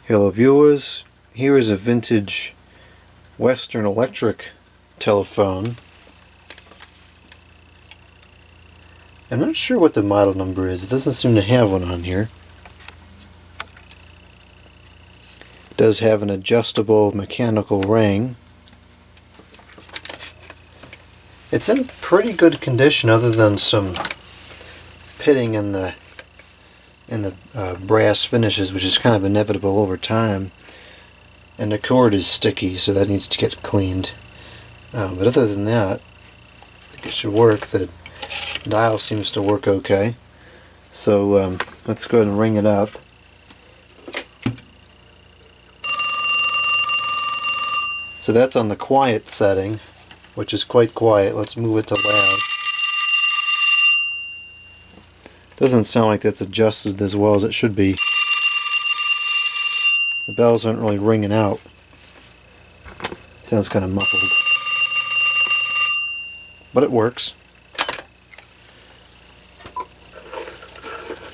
Hello viewers, here is a vintage Western Electric telephone. I'm not sure what the model number is. It doesn't seem to have one on here. It does have an adjustable mechanical ring. It's in pretty good condition other than some pitting in the brass finishes, which is kind of inevitable over time. And the cord is sticky, so that needs to get cleaned. But other than that, I think it should work. The dial seems to work okay. So let's go ahead and ring it up. So that's on the quiet setting, which is quite quiet. Let's move it to loud. Doesn't sound like that's adjusted as well as it should be. The bells aren't really ringing out. Sounds kind of muffled. But it works.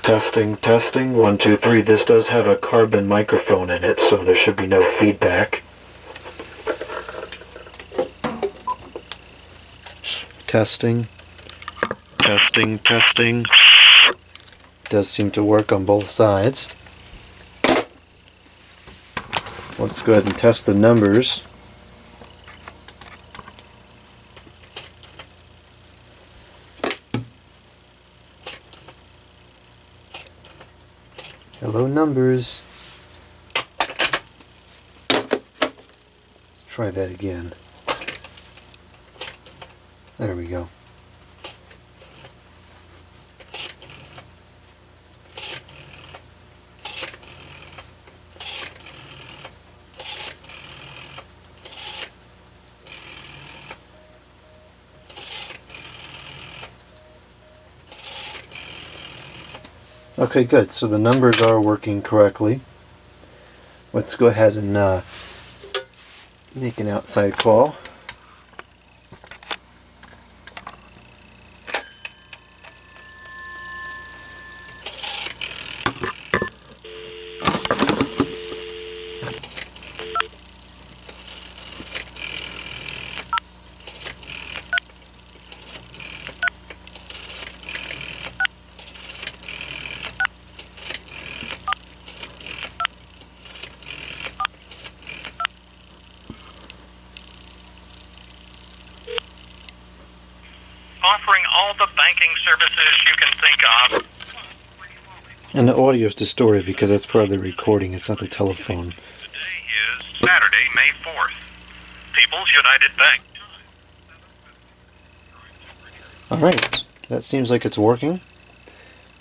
Testing, testing. 1, 2, 3. This does have a carbon microphone in it, so there should be no feedback. Testing. Testing, testing. Does seem to work on both sides. Let's go ahead and test the numbers. Hello numbers. Let's try that again. There we go. Okay, good. So the numbers are working correctly. Let's go ahead and make an outside call. Offering all the banking services you can think of. And the audio is distorted because that's part of the recording, it's not the telephone. Today is Saturday, May 4th. People's United Bank. Alright, that seems like it's working,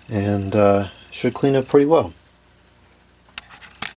and should clean up pretty well.